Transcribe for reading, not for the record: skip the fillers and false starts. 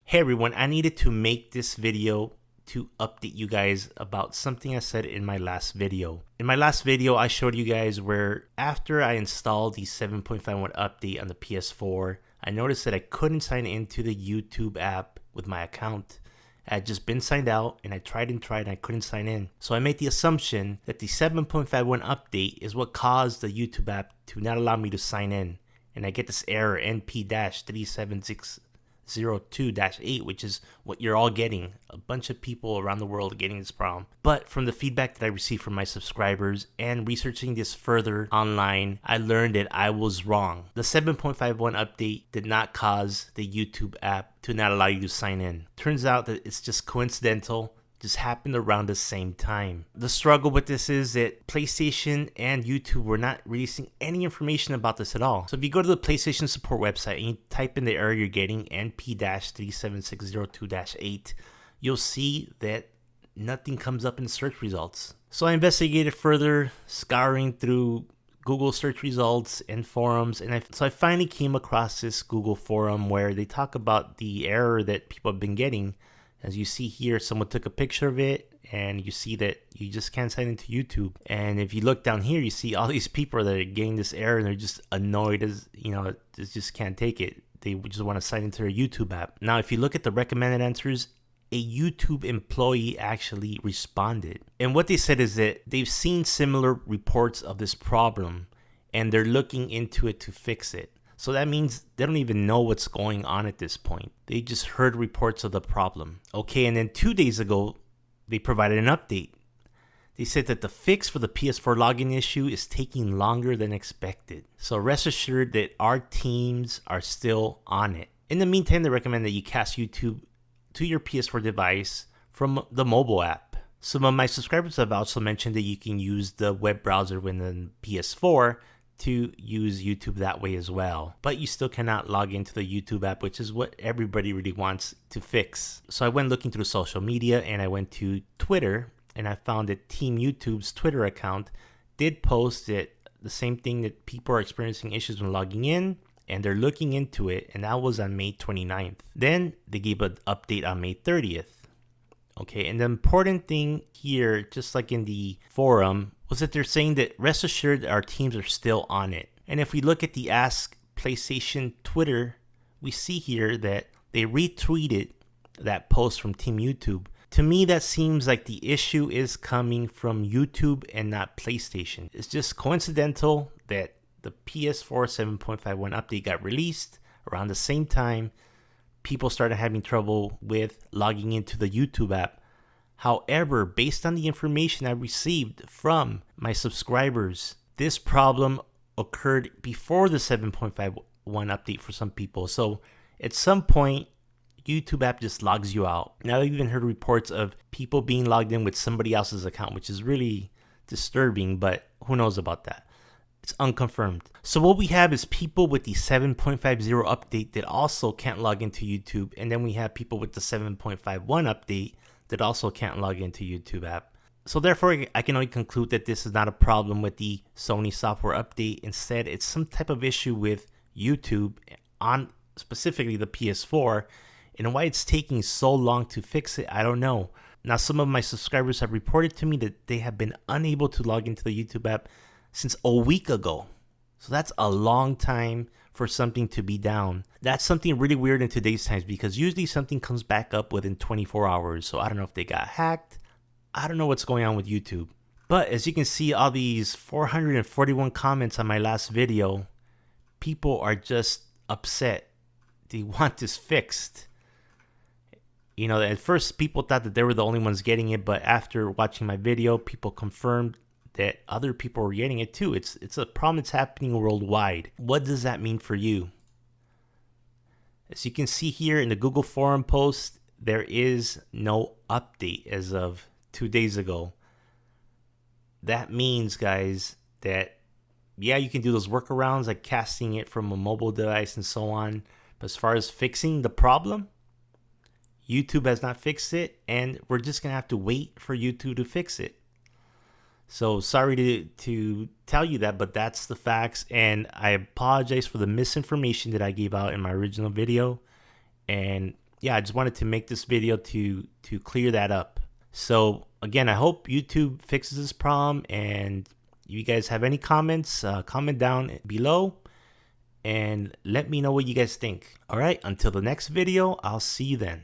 Hey everyone, I needed to make this video to update you guys about something I said in my last video. In my last video, I showed you guys where after I installed the 7.51 update on the PS4, I noticed that I couldn't sign into the YouTube app with my account. I had just been signed out and I tried and I couldn't sign in. So I made the assumption that the 7.51 update is what caused the YouTube app to not allow me to sign in. And I get this error NP-37602-8, which is what you're all getting. A bunch of people around the world are getting this problem. But from the feedback that I received from my subscribers and researching this further online, I learned that I was wrong. The 7.51 update did not cause the YouTube app to not allow you to sign in. Turns out that it's just coincidental. Just happened around the same time. The struggle with this is that PlayStation and YouTube were not releasing any information about this at all. So if you go to the PlayStation support website and you type in the error you're getting, NP-37602-8, you'll see that nothing comes up in the search results. So I investigated further, scouring through Google search results and forums, and I finally came across this Google forum where they talk about the error that people have been getting. As you see here, someone took a picture of it and you see that you just can't sign into YouTube. And if you look down here, you see all these people that are getting this error and they're just annoyed as, they just can't take it. They just want to sign into their YouTube app. Now, if you look at the recommended answers, a YouTube employee actually responded. And what they said is that they've seen similar reports of this problem and they're looking into it to fix it. So that means they don't even know what's going on at this point. They just heard reports of the problem. Okay, and then 2 days ago, they provided an update. They said that the fix for the PS4 login issue is taking longer than expected. So rest assured that our teams are still on it. In the meantime, they recommend that you cast YouTube to your PS4 device from the mobile app. Some of my subscribers have also mentioned that you can use the web browser within PS4 to use YouTube that way as well. But you still cannot log into the YouTube app, which is what everybody really wants to fix. So I went looking through social media and I went to Twitter and I found that Team YouTube's Twitter account did post that the same thing, that people are experiencing issues when logging in and they're looking into it, and that was on May 29th. Then they gave an update on May 30th. Okay, and the important thing here, just like in the forum, was that they're saying that rest assured our teams are still on it. And if we look at the Ask PlayStation Twitter, we see here that they retweeted that post from Team YouTube. To me, that seems like the issue is coming from YouTube and not PlayStation. It's just coincidental that the PS4 7.51 update got released around the same time people started having trouble with logging into the YouTube app. However, based on the information I received from my subscribers, this problem occurred before the 7.51 update for some people. So at some point, YouTube app just logs you out. Now, I've even heard reports of people being logged in with somebody else's account, which is really disturbing, but who knows about that? It's unconfirmed. So what we have is people with the 7.50 update that also can't log into YouTube. And then we have people with the 7.51 update that also can't log into YouTube app. So therefore, I can only conclude that this is not a problem with the Sony software update. Instead, it's some type of issue with YouTube on specifically the PS4. And why it's taking so long to fix it, I don't know. Now, some of my subscribers have reported to me that they have been unable to log into the YouTube app since a week ago. So that's a long time for something to be down. That's something really weird in today's times, because usually something comes back up within 24 hours. So I don't know if they got hacked. I don't know what's going on with YouTube. But as you can see, all these 441 comments on my last video, people are just upset. They want this fixed. At first people thought that they were the only ones getting it, but after watching my video, people confirmed that other people are getting it too. It's a problem that's happening worldwide. What does that mean for you? As you can see here in the Google forum post, there is no update as of 2 days ago. That means, guys, that yeah, you can do those workarounds like casting it from a mobile device and so on. But as far as fixing the problem, YouTube has not fixed it, and we're just going to have to wait for YouTube to fix it. So sorry to tell you that, but that's the facts, and I apologize for the misinformation that I gave out in my original video. And yeah, I just wanted to make this video to clear that up. So again, I hope YouTube fixes this problem, and you guys have any comments, comment down below and let me know what you guys think. All right, until the next video, I'll see you then.